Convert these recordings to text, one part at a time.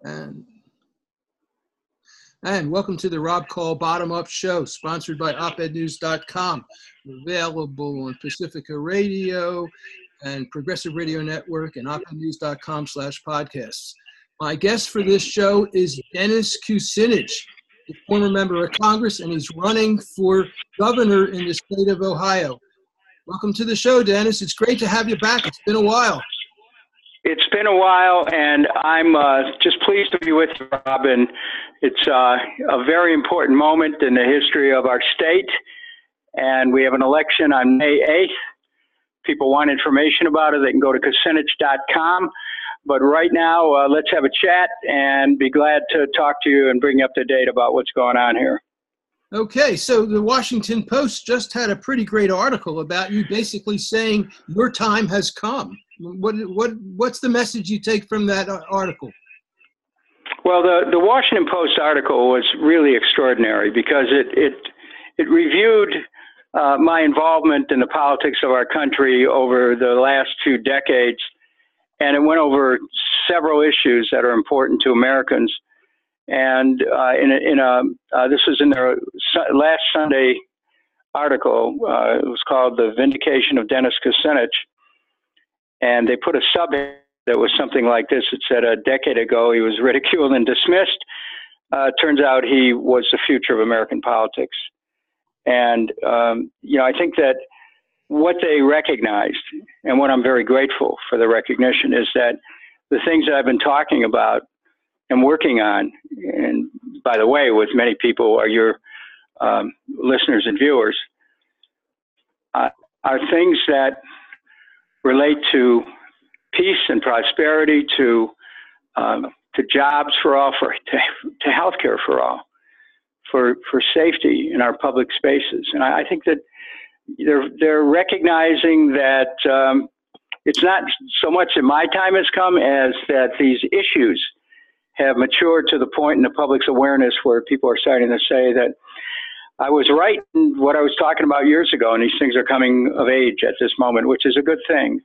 And welcome to the Rob Kall Bottom Up Show, sponsored by opednews.com, available on Pacifica Radio and Progressive Radio Network and opednews.com/podcasts. My guest for this show is Dennis Kucinich, a former member of Congress, and he's running for governor in the state of Ohio. Welcome to the show, Dennis. It's great to have you back. It's been a while. It's been a while, and I'm just pleased to be with you, Robin. It's a very important moment in the history of our state, and we have an election on May 8th. People want information about it, they can go to Kucinich.com. But right now, let's have a chat and be glad to talk to you and bring you up to date about what's going on here. Okay, so the Washington Post just had a pretty great article about you basically saying your time has come. What's the message you take from that article? Well, the Washington Post article was really extraordinary because it reviewed my involvement in the politics of our country over the last 2 decades, and it went over several issues that are important to Americans. And this was in their last Sunday article. It was called "The Vindication of Dennis Kucinich," and they put a subhead that was something like this. It said, "A decade ago, he was ridiculed and dismissed. Turns out he was the future of American politics." And I think that what they recognized, and what I'm very grateful for the recognition, is that the things that I've been talking about and working on, and by the way, with many people are your listeners and viewers, are things that relate to peace and prosperity, to jobs for all, to healthcare for all, for safety in our public spaces. And I think that they're recognizing that it's not so much that my time has come as that these issues have matured to the point in the public's awareness where people are starting to say that I was right in what I was talking about years ago, and these things are coming of age at this moment, which is a good thing.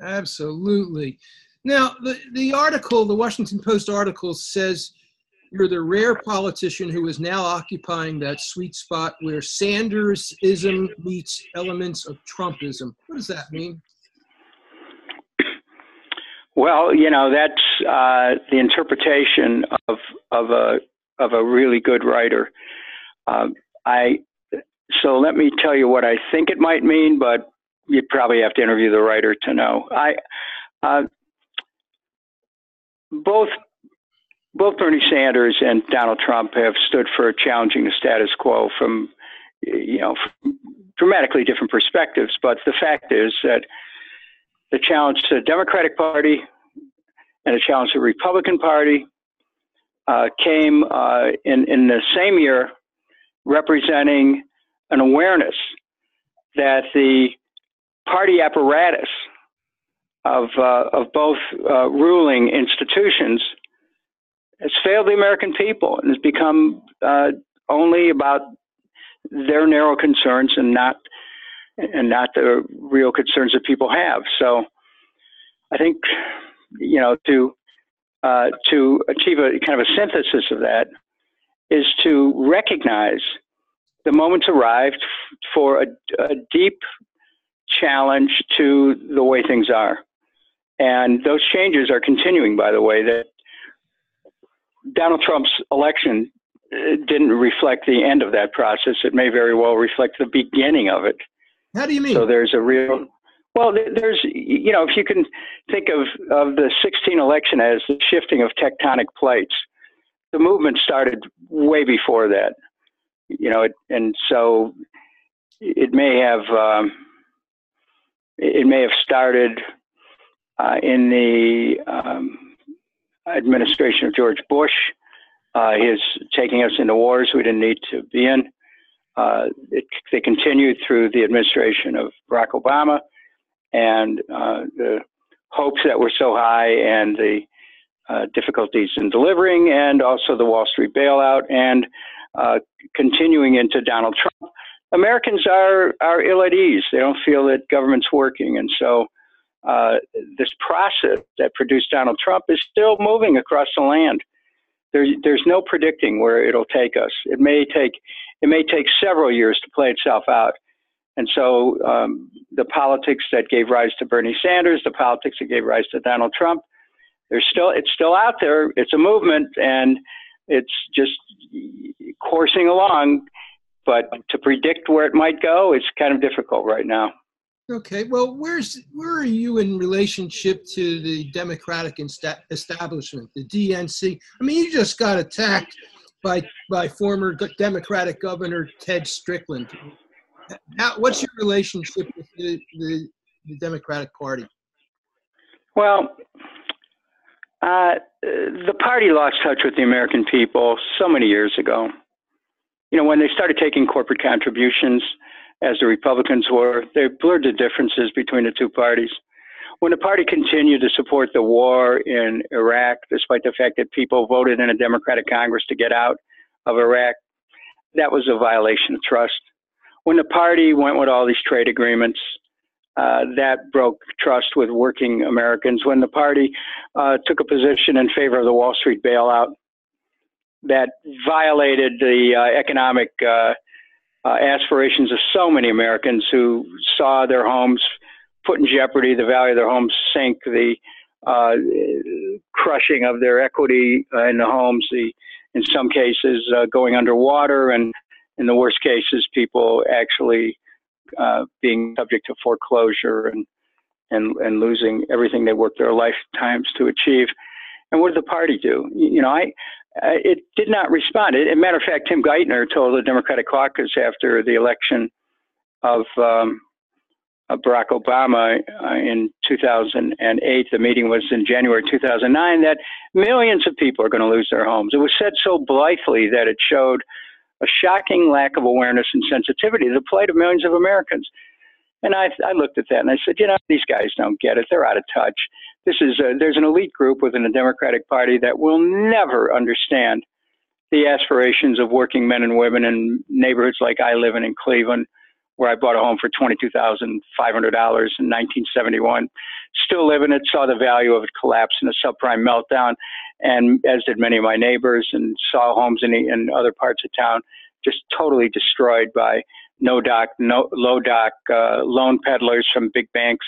Absolutely. Now, the article, the Washington Post article, says you're the rare politician who is now occupying that sweet spot where Sandersism meets elements of Trumpism. What does that mean? Well, that's the interpretation of a really good writer. So let me tell you what I think it might mean, but you'd probably have to interview the writer to know. Both Bernie Sanders and Donald Trump have stood for challenging the status quo from dramatically different perspectives. But the fact is that the challenge to the Democratic Party and the challenge to the Republican Party came in the same year, representing an awareness that the party apparatus of both ruling institutions has failed the American people and has become only about their narrow concerns and not the real concerns that people have. So I think, to achieve a kind of a synthesis of that is to recognize the moment's arrived for a deep challenge to the way things are. And those changes are continuing, by the way. That Donald Trump's election didn't reflect the end of that process. It may very well reflect the beginning of it. How do you mean? So there's if you can think of the 2016 election as the shifting of tectonic plates, the movement started way before that, and so it may have started in the administration of George Bush, his taking us into wars we didn't need to be in. They continued through the administration of Barack Obama, and the hopes that were so high and the difficulties in delivering, and also the Wall Street bailout, and continuing into Donald Trump. Americans are ill at ease. They don't feel that government's working. And so this process that produced Donald Trump is still moving across the land. There's no predicting where it'll take us. It may take several years to play itself out. And so the politics that gave rise to Bernie Sanders, the politics that gave rise to Donald Trump, it's still out there. It's a movement, and it's just coursing along. But to predict where it might go, it's kind of difficult right now. Okay, well, where are you in relationship to the Democratic establishment, the DNC? I mean, you just got attacked by former Democratic Governor Ted Strickland. What's your relationship with the Democratic Party? Well, the party lost touch with the American people so many years ago. You know, when they started taking corporate contributions, as the Republicans were, they blurred the differences between the two parties. When the party continued to support the war in Iraq, despite the fact that people voted in a Democratic Congress to get out of Iraq, that was a violation of trust. When the party went with all these trade agreements, that broke trust with working Americans. When the party took a position in favor of the Wall Street bailout, that violated the economic aspirations of so many Americans who saw their homes put in jeopardy, the value of their homes sink, the crushing of their equity in the homes, in some cases going underwater, and in the worst cases, people actually being subject to foreclosure and losing everything they worked their lifetimes to achieve. And what did the party do? You know, it did not respond. As a matter of fact, Tim Geithner told the Democratic caucus after the election of Barack Obama in 2008, the meeting was in January 2009, that millions of people are going to lose their homes. It was said so blithely that it showed a shocking lack of awareness and sensitivity to the plight of millions of Americans. And I looked at that and I said, you know, these guys don't get it. They're out of touch. There's an elite group within the Democratic Party that will never understand the aspirations of working men and women in neighborhoods like I live in Cleveland, where I bought a home for $22,500 in 1971. Still live in it, saw the value of it collapse in a subprime meltdown, and as did many of my neighbors, and saw homes in other parts of town just totally destroyed by low doc loan peddlers from big banks.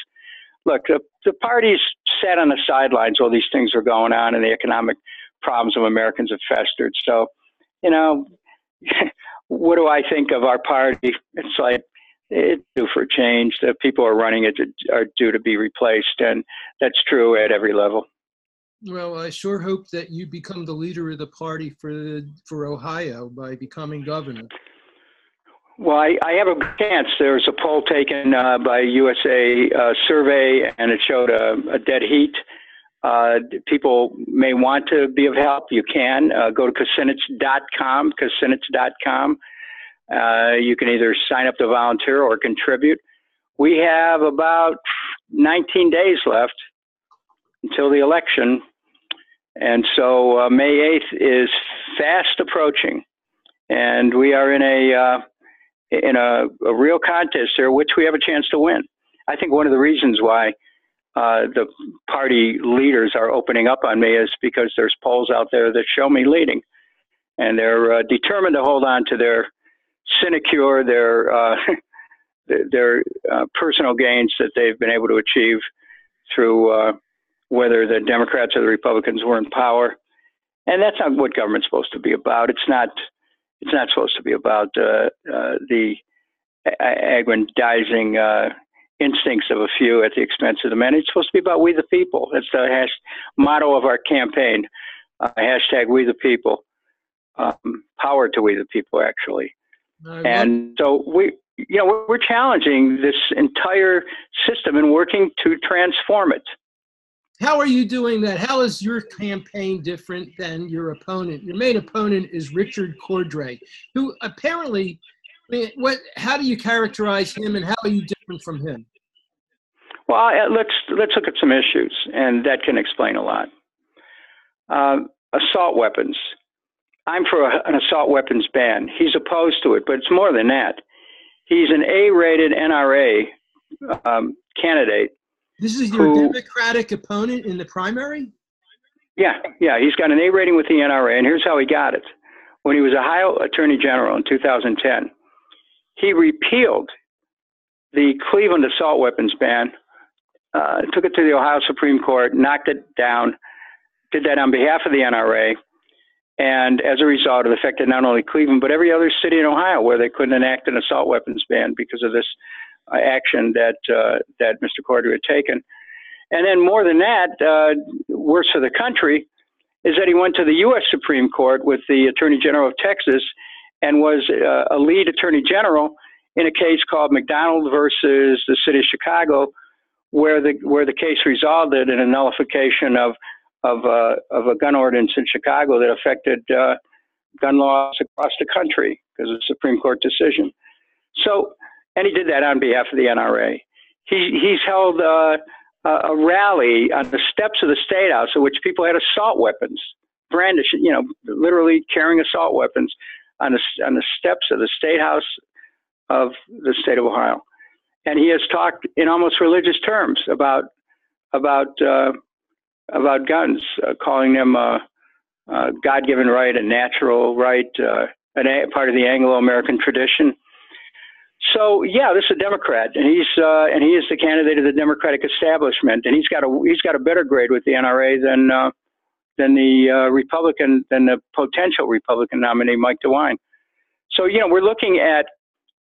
Look, the parties sat on the sidelines while these things were going on, and the economic problems of Americans have festered. So, you know, what do I think of our party? It's like, it's due for change. The people who are running it are due to be replaced, and that's true at every level. Well, I sure hope that you become the leader of the party for Ohio by becoming governor. Well, I have a chance. There was a poll taken by USA Survey, and it showed a dead heat. People may want to be of help. You can go to Kucinich.com, Kucinich.com. You can either sign up to volunteer or contribute. We have about 19 days left until the election. And so May 8th is fast approaching. And we are in a real contest here, which we have a chance to win. I think one of the reasons why the party leaders are opening up on me is because there's polls out there that show me leading. And they're determined to hold on to their sinecure, their personal gains that they've been able to achieve through whether the Democrats or the Republicans were in power. And that's not what government's supposed to be about. It's not supposed to be about the aggrandizing instincts of a few at the expense of the many. It's supposed to be about we the people. That's the motto of our campaign. Hashtag we the people. Power to we the people, actually. And so we're challenging this entire system and working to transform it. How are you doing that? How is your campaign different than your opponent? Your main opponent is Richard Cordray, who apparently, how do you characterize him, and how are you different from him? Well, let's look at some issues, and that can explain a lot. Assault weapons. I'm for an assault weapons ban. He's opposed to it, but it's more than that. He's an A-rated NRA candidate This is your Democratic opponent in the primary? Yeah. He's got an A rating with the NRA, and here's how he got it. When he was Ohio Attorney General in 2010, he repealed the Cleveland assault weapons ban, took it to the Ohio Supreme Court, knocked it down, did that on behalf of the NRA, and as a result, it affected not only Cleveland, but every other city in Ohio where they couldn't enact an assault weapons ban because of this action that Mr. Cordray had taken. And then more than that, worse for the country, is that he went to the U.S. Supreme Court with the Attorney General of Texas and was a lead Attorney General in a case called McDonald versus the City of Chicago, where the case resulted in a nullification of a gun ordinance in Chicago that affected gun laws across the country because of a Supreme Court decision. So, and he did that on behalf of the NRA. He's held a rally on the steps of the State House in which people had assault weapons, brandishing, literally carrying assault weapons on the steps of the State House of the state of Ohio. And he has talked in almost religious terms about guns, calling them a God-given right, a natural right, part of the Anglo-American tradition. So yeah, this is a Democrat, and he is the candidate of the Democratic establishment, and he's got a better grade with the NRA than the potential Republican nominee Mike DeWine. So we're looking at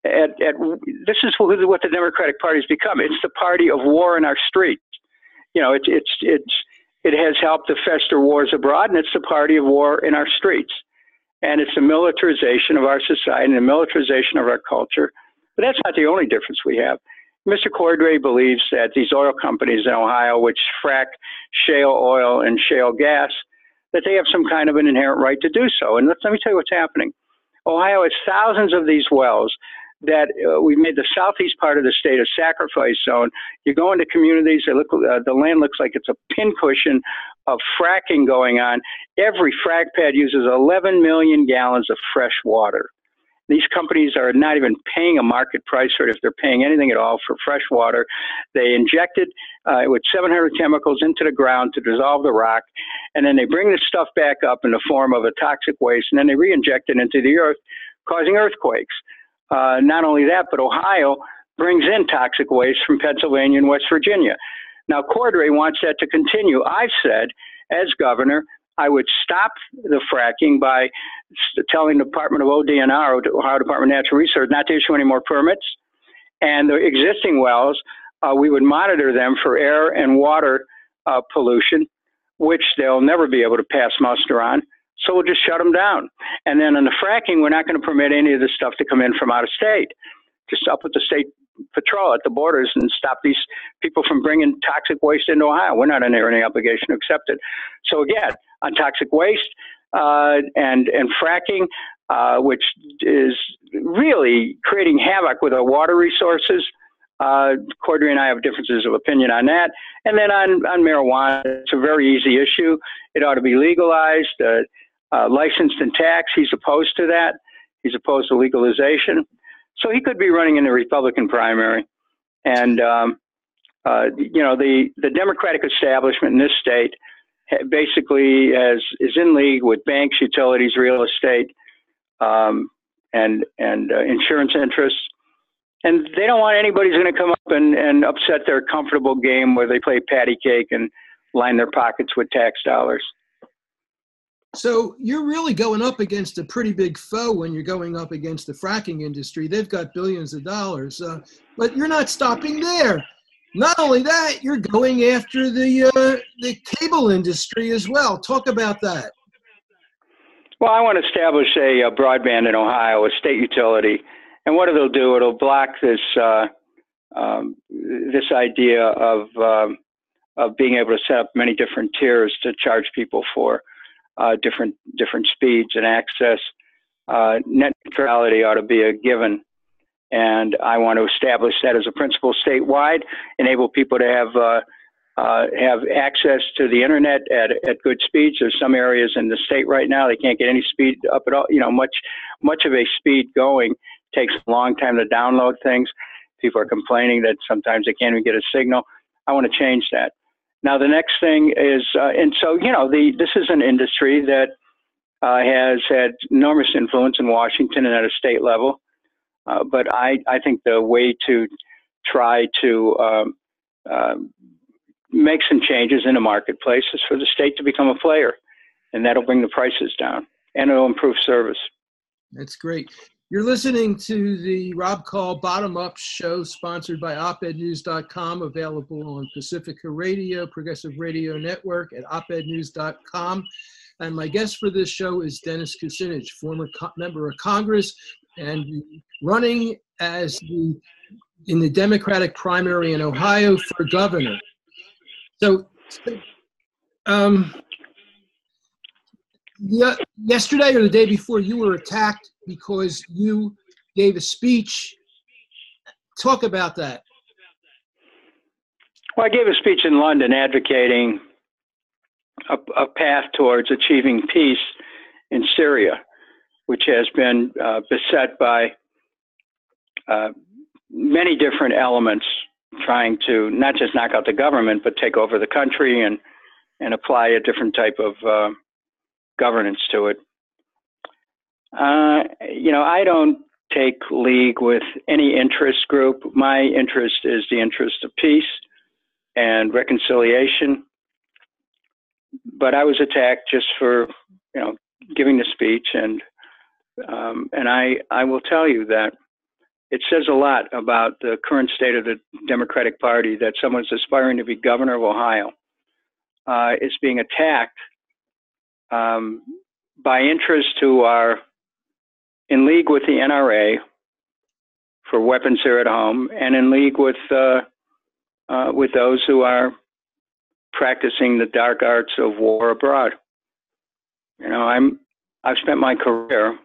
this is what the Democratic Party's become. It's the party of war in our streets. It has helped to fester wars abroad, and it's the party of war in our streets. And it's a militarization of our society and a militarization of our culture. But that's not the only difference we have. Mr. Cordray believes that these oil companies in Ohio, which frack shale oil and shale gas, that they have some kind of an inherent right to do so. And let me tell you what's happening. Ohio has thousands of these wells that we've made the southeast part of the state a sacrifice zone. You go into communities, the land looks like it's a pincushion of fracking going on. Every frack pad uses 11 million gallons of fresh water. These companies are not even paying a market price for it, if they're paying anything at all, for fresh water. They inject it with 700 chemicals into the ground to dissolve the rock, and then they bring this stuff back up in the form of a toxic waste, and then they re-inject it into the earth, causing earthquakes. Not only that, but Ohio brings in toxic waste from Pennsylvania and West Virginia. Now, Cordray wants that to continue. I've said, as governor, I would stop the fracking by telling the Department of ODNR, Ohio Department of Natural Resources, not to issue any more permits. And the existing wells, we would monitor them for air and water pollution, which they'll never be able to pass muster on. So we'll just shut them down. And then on the fracking, we're not going to permit any of this stuff to come in from out of state. Just up with the state patrol at the borders and stop these people from bringing toxic waste into Ohio. We're not under any obligation to accept it. So again, on toxic waste and fracking, which is really creating havoc with our water resources. Cordray and I have differences of opinion on that. And then on marijuana, it's a very easy issue. It ought to be legalized, licensed and taxed. He's opposed to that. He's opposed to legalization. So he could be running in the Republican primary. And, the Democratic establishment in this state basically is in league with banks, utilities, real estate, and insurance interests. And they don't want anybody who's going to come up and upset their comfortable game where they play patty cake and line their pockets with tax dollars. So you're really going up against a pretty big foe when you're going up against the fracking industry. They've got billions of dollars, but you're not stopping there. Not only that, you're going after the cable industry as well. Talk about that. Well, I want to establish a broadband in Ohio, a state utility. And what it'll do, it'll block this this idea of being able to set up many different tiers to charge people for different speeds and access. Net neutrality ought to be a given, and I want to establish that as a principle statewide. Enable people to have access to the internet at good speeds. There's some areas in the state right now they can't get any speed up at all. Much of a speed going takes a long time to download things. People are complaining that sometimes they can't even get a signal. I want to change that. Now, the next thing is, and so, this is an industry that has had enormous influence in Washington and at a state level. But I think the way to try to make some changes in the marketplace is for the state to become a player, and that'll bring the prices down and it'll improve service. That's great. You're listening to the Rob Kall Bottom Up Show, sponsored by opednews.com, available on Pacifica Radio, Progressive Radio Network, at opednews.com. And my guest for this show is Dennis Kucinich, former member of Congress and running in the Democratic primary in Ohio for governor. So, yesterday or the day before, you were attacked because you gave a speech. Talk about that. Well, I gave a speech in London advocating a path towards achieving peace in Syria, which has been beset by many different elements trying to not just knock out the government, but take over the country and apply a different type of governance to it. I don't take league with any interest group. My interest is the interest of peace and reconciliation. But I was attacked just for, giving the speech, and I will tell you that it says a lot about the current state of the Democratic Party that someone's aspiring to be governor of Ohio is being attacked by interests who are in league with the NRA for weapons here at home, and in league with those who are practicing the dark arts of war abroad. I've spent my career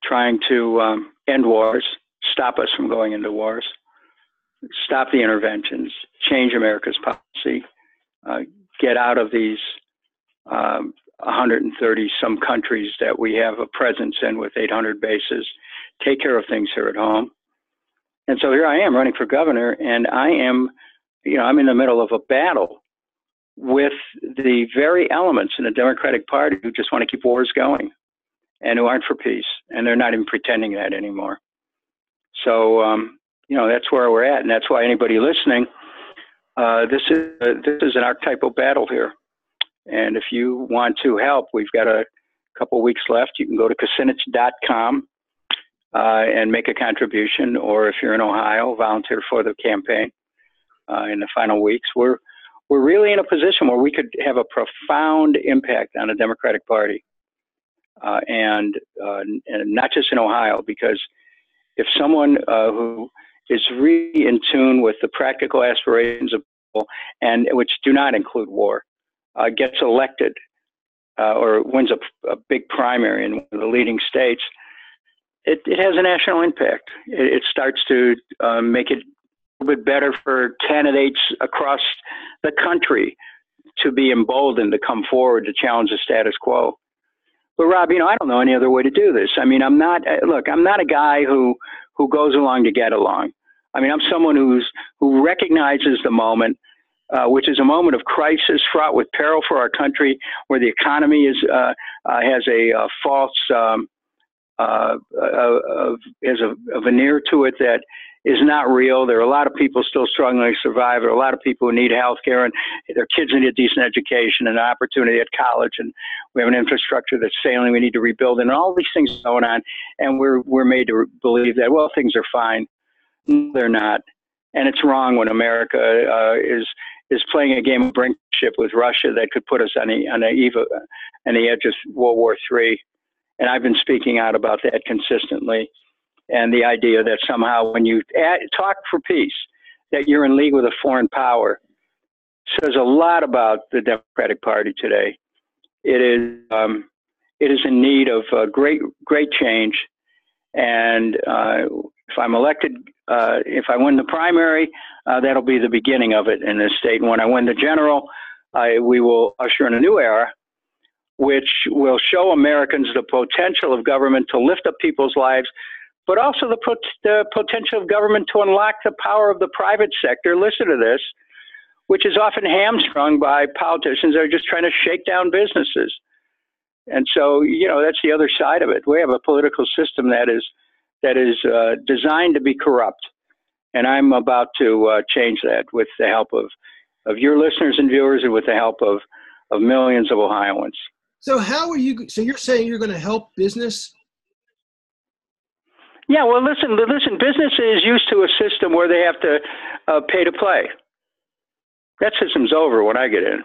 trying to end wars, stop us from going into wars, stop the interventions, change America's policy, get out of these 130 some countries that we have a presence in with 800 bases, take care of things here at home. And so here I am running for governor, and I'm in the middle of a battle with the very elements in the Democratic Party who just want to keep wars going and who aren't for peace, and they're not even pretending that anymore. So, that's where we're at, and that's why anybody listening, this is an archetypal battle here. And if you want to help, we've got a couple weeks left. You can go to Kucinich.com and make a contribution, or if you're in Ohio, volunteer for the campaign in the final weeks. We're really in a position where we could have a profound impact on the Democratic Party, and not just in Ohio, because if someone who is really in tune with the practical aspirations of people, and which do not include war, gets elected or wins a big primary in one of the leading states, it has a national impact. It starts to make it a little bit better for candidates across the country to be emboldened to come forward to challenge the status quo. But Rob, I don't know any other way to do this. I'm not a guy who goes along to get along. I'm someone who recognizes the moment, which is a moment of crisis fraught with peril for our country, where the economy has a false has a veneer to it that is not real. There are a lot of people still struggling to survive. There are a lot of people who need health care, and their kids need a decent education and an opportunity at college. And we have an infrastructure that's failing. We need to rebuild it, and all these things going on. And we're made to believe that, well, things are fine. No, they're not. And it's wrong when America is playing a game of brinkmanship with Russia that could put us on the edge of World War III. And I've been speaking out about that consistently. And the idea that somehow when you talk for peace, that you're in league with a foreign power, says a lot about the Democratic Party today. It is in need of great change. And if I'm elected, if I win the primary, that'll be the beginning of it in this state. And when I win the general, we will usher in a new era, which will show Americans the potential of government to lift up people's lives, but also the potential of government to unlock the power of the private sector. Listen to this. which is often hamstrung by politicians that are just trying to shake down businesses. And so, that's the other side of it. We have a political system that is designed to be corrupt. And I'm about to change that with the help of your listeners and viewers and with the help of millions of Ohioans. So so you're saying you're going to help business? Yeah, well, listen, business is used to a system where they have to pay to play. That system's over when I get in.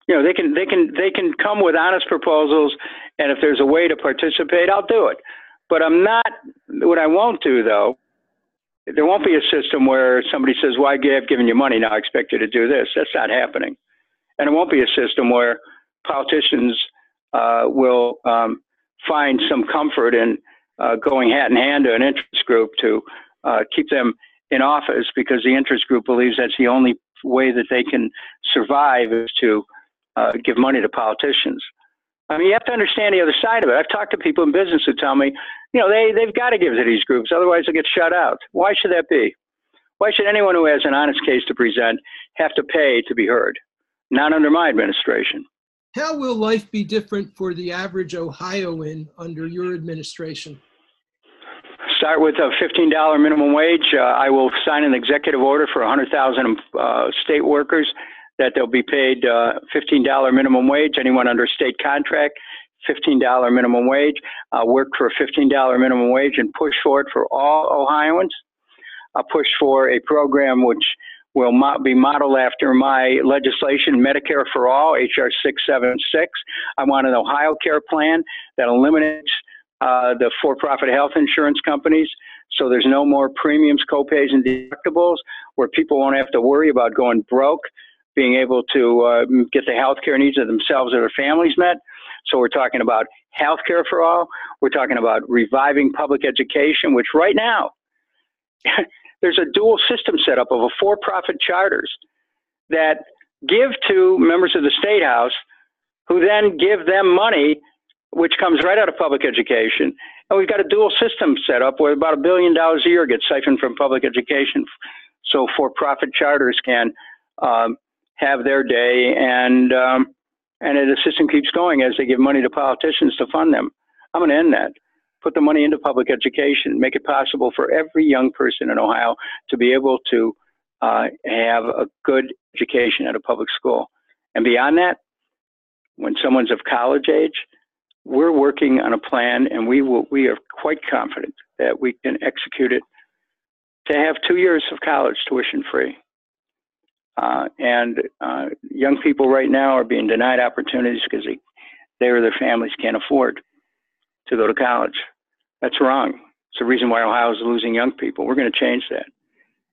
They can come with honest proposals, and if there's a way to participate, I'll do it. But what I won't do, though, there won't be a system where somebody says, well, I've given you money, now I expect you to do this. That's not happening. And it won't be a system where politicians will find some comfort in going hat in hand to an interest group to keep them in office because the interest group believes that's the only way that they can survive is to give money to politicians. I mean, you have to understand the other side of it. I've talked to people in business who tell me, they've got to give to these groups, otherwise they'll get shut out. Why should that be? Why should anyone who has an honest case to present have to pay to be heard? Not under my administration. How will life be different for the average Ohioan under your administration? Start with a $15 minimum wage. I will sign an executive order for 100,000 state workers that they'll be paid $15 minimum wage. Anyone under state contract, $15 minimum wage. I'll work for a $15 minimum wage and push for it for all Ohioans. I'll push for a program which will be modeled after my legislation, Medicare for All, H.R. 676. I want an Ohio Care plan that eliminates the for-profit health insurance companies so there's no more premiums, copays, and deductibles where people won't have to worry about going broke, being able to get the health care needs of themselves or their families met. So we're talking about health care for all. We're talking about reviving public education, which right now, there's a dual system set up of for-profit charters that give to members of the State House who then give them money, which comes right out of public education. And we've got a dual system set up where about $1 billion a year gets siphoned from public education. So for-profit charters can have their day, and the system keeps going as they give money to politicians to fund them. I'm going to end that. Put the money into public education, make it possible for every young person in Ohio to be able to have a good education at a public school. And beyond that, when someone's of college age, we're working on a plan, and we are quite confident that we can execute it to have 2 years of college tuition free. And young people right now are being denied opportunities because they or their families can't afford to go to college. That's wrong. It's the reason why Ohio is losing young people. We're going to change that.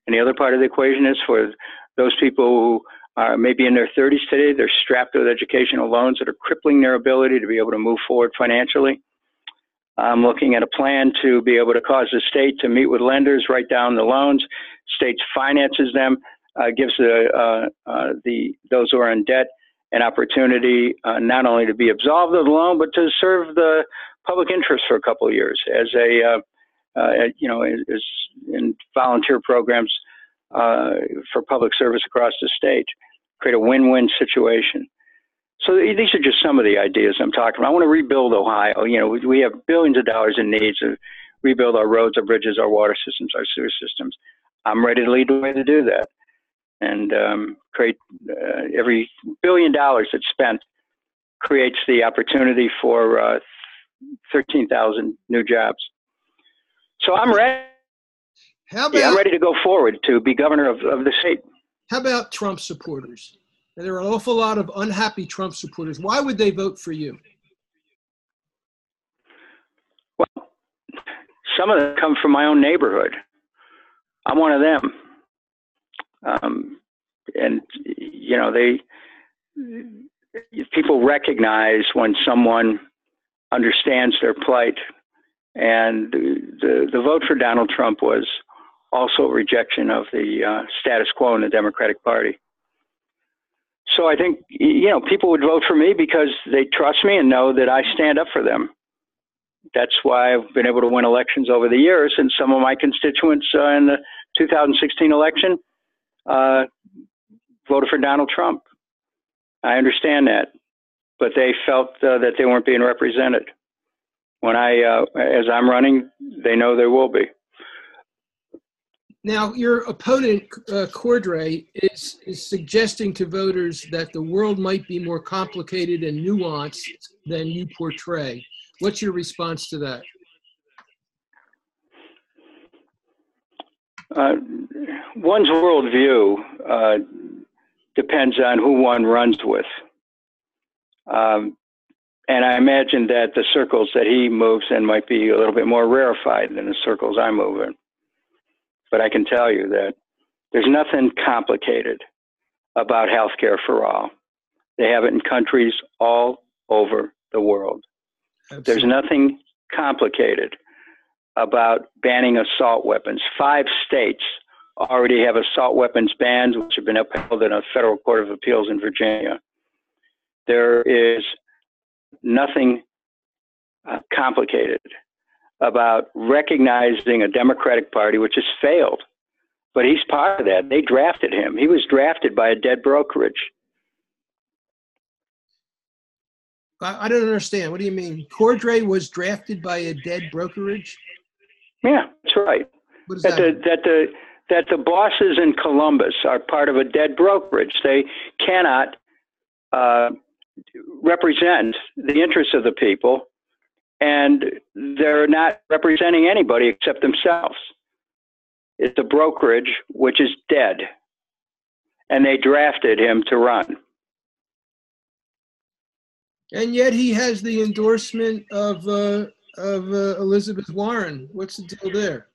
And the other part of the equation is for those people who are maybe in their 30s today, they're strapped with educational loans that are crippling their ability to be able to move forward financially. I'm looking at a plan to be able to cause the state to meet with lenders, write down the loans. State finances them, gives those who are in debt an opportunity not only to be absolved of the loan, but to serve the public interest for a couple of years as as in volunteer programs for public service across the state, create a win-win situation. So these are just some of the ideas I'm talking about. I want to rebuild Ohio. We have billions of dollars in needs to rebuild our roads, our bridges, our water systems, our sewer systems. I'm ready to lead the way to do that and create every $1 billion that's spent creates the opportunity for 13,000 new jobs. So I'm ready. I'm ready to go forward to be governor of the state. How about Trump supporters? There are an awful lot of unhappy Trump supporters. Why would they vote for you? Well, some of them come from my own neighborhood. I'm one of them. People recognize when someone understands their plight. And the vote for Donald Trump was also a rejection of the status quo in the Democratic Party. So I think, people would vote for me because they trust me and know that I stand up for them. That's why I've been able to win elections over the years. And some of my constituents in the 2016 election voted for Donald Trump. I understand that, but they felt that they weren't being represented. When as I'm running, they know they will be. Now, your opponent, Cordray, is suggesting to voters that the world might be more complicated and nuanced than you portray. What's your response to that? One's worldview depends on who one runs with. And I imagine that the circles that he moves in might be a little bit more rarefied than the circles I move in. But I can tell you that there's nothing complicated about healthcare for all. They have it in countries all over the world. Absolutely. There's nothing complicated about banning assault weapons. 5 states already have assault weapons bans, which have been upheld in a federal court of appeals in Virginia. There is nothing complicated about recognizing a Democratic Party which has failed. But he's part of that. They drafted him. He was drafted by a dead brokerage. I don't understand. What do you mean? Cordray was drafted by a dead brokerage? Yeah, that's right. What does that mean? That the bosses in Columbus are part of a dead brokerage. They cannot represent the interests of the people, and they're not representing anybody except themselves. It's a brokerage which is dead, and they drafted him to run. And yet he has the endorsement of Elizabeth Warren. What's the deal there?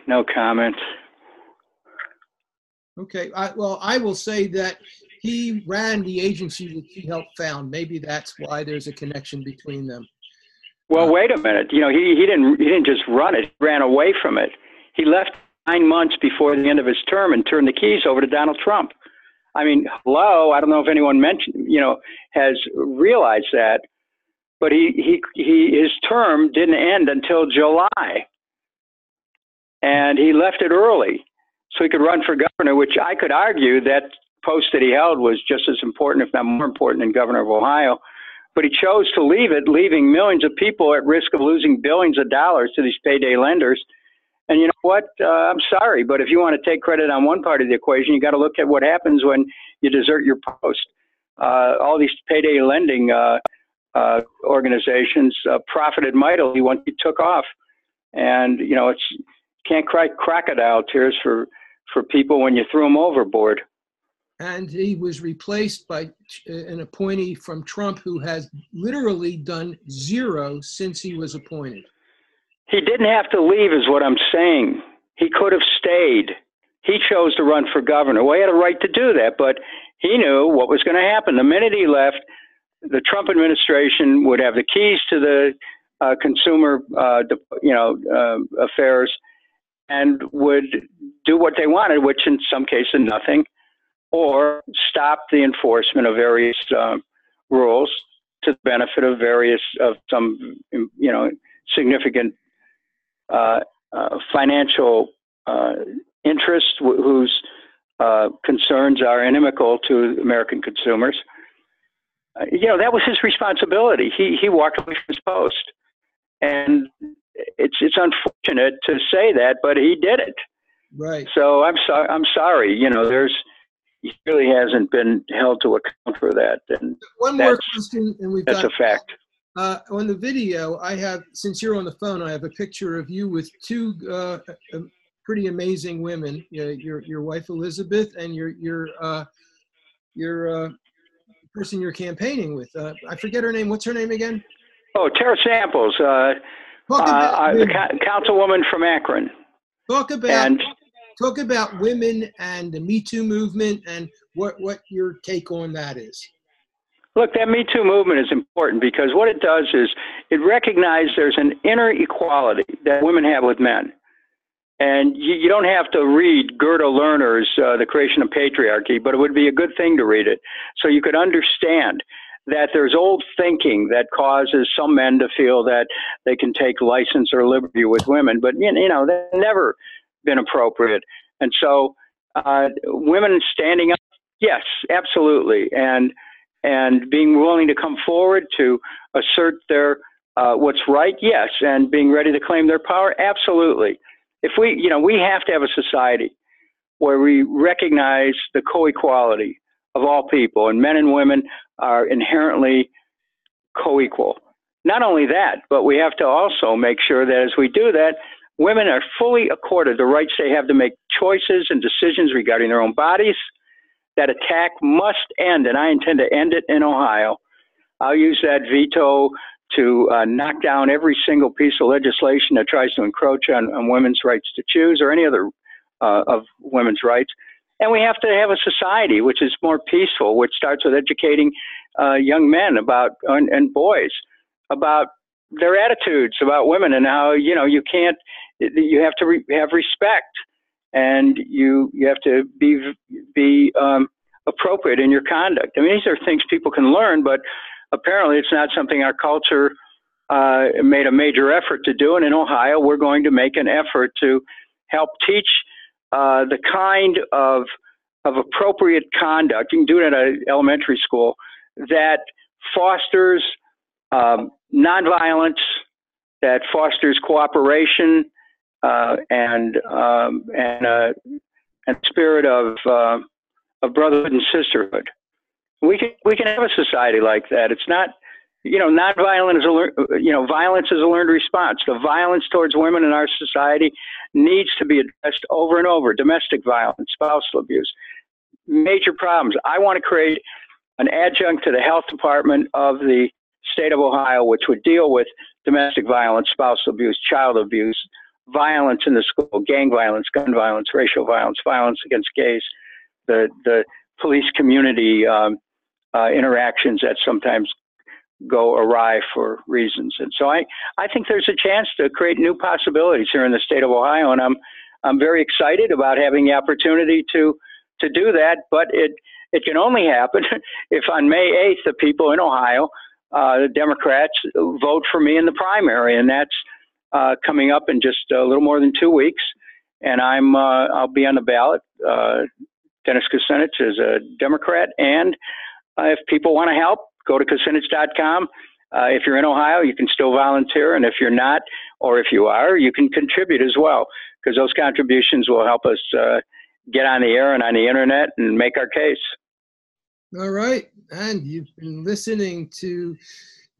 No comment. Okay. I will say that he ran the agency that he helped found. Maybe that's why there's a connection between them. Well, wait a minute. You know, he didn't just run it. He ran away from it. He left 9 months before the end of his term and turned the keys over to Donald Trump. I mean, hello. I don't know if anyone has realized that, but his term didn't end until July, and he left it early so he could run for governor. Which I could argue that post that he held was just as important, if not more important, than governor of Ohio. But he chose to leave it, leaving millions of people at risk of losing billions of dollars to these payday lenders. And you know what? I'm sorry, but if you want to take credit on one part of the equation, you got to look at what happens when you desert your post. All these payday lending organizations profited mightily once he took off. And, you know, can't cry crocodile tears for people when you threw them overboard. And he was replaced by an appointee from Trump who has literally done zero since he was appointed. He didn't have to leave is what I'm saying. He could have stayed. He chose to run for governor. Well, he had a right to do that, but he knew what was going to happen. The minute he left, the Trump administration would have the keys to the consumer affairs and would do what they wanted, which in some cases nothing, or stop the enforcement of various rules to the benefit of some significant financial interests whose concerns are inimical to American consumers. That was his responsibility. He walked away from his post, and it's unfortunate to say that, but he did it. Right. So I'm sorry. He really hasn't been held to account for that. And one more question, and that's a fact. On the video, I have, since you're on the phone, I have a picture of you with 2 pretty amazing women. Your wife Elizabeth and your person you're campaignning with. I forget her name. What's her name again? Oh, Tara Samples, the councilwoman from Akron. Talk about women and the Me Too movement and what your take on that is. Look, that Me Too movement is important because what it does is it recognizes there's an inner equality that women have with men. And you don't have to read Gerda Lerner's The Creation of Patriarchy, but it would be a good thing to read it so you could understand that there's old thinking that causes some men to feel that they can take license or liberty with women. But, that's never been appropriate. And so women standing up, yes, absolutely, and being willing to come forward to assert their what's right, yes, and being ready to claim their power, absolutely. If we, we have to have a society where we recognize the co-equality of all people, and men and women are inherently co-equal. Not only that, but we have to also make sure that as we do that, women are fully accorded the rights they have to make choices and decisions regarding their own bodies. That attack must end, and I intend to end it in Ohio. I'll use that veto to knock down every single piece of legislation that tries to encroach on women's rights to choose or any other of women's rights. And we have to have a society which is more peaceful, which starts with educating young men about and boys about their attitudes about women and how, you have to have respect, and you have to be appropriate in your conduct. I mean, these are things people can learn, but apparently it's not something our culture made a major effort to do. And in Ohio, we're going to make an effort to help teach the kind of appropriate conduct. You can do it at an elementary school that fosters nonviolence, that fosters cooperation and spirit of brotherhood and sisterhood. We can have a society like that. It's not, nonviolent is violence is a learned response. The violence towards women in our society needs to be addressed over and over. Domestic violence, spousal abuse, major problems. I want to create an adjunct to the health department of the state of Ohio, which would deal with domestic violence, spousal abuse, child abuse, violence in the school, gang violence, gun violence, racial violence, violence against gays, the police community interactions that sometimes go awry for reasons. And so I think there's a chance to create new possibilities here in the state of Ohio, and I'm very excited about having the opportunity to do that. But it can only happen if on May 8th the people in Ohio, the Democrats, vote for me in the primary, and that's coming up in just a little more than 2 weeks. And I'll be on the ballot. Dennis Kucinich is a Democrat, and if people want to help, go to Kucinich.com. If you're in Ohio, you can still volunteer, and if you're not, or if you are, you can contribute as well, because those contributions will help us get on the air and on the internet and make our case. All right, and you've been listening to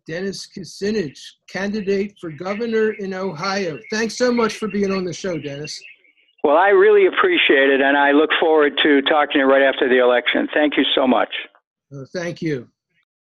Dennis Kucinich, candidate for governor in Ohio. Thanks so much for being on the show, Dennis. Well, I really appreciate it, and I look forward to talking to you right after the election. Thank you so much. Thank you.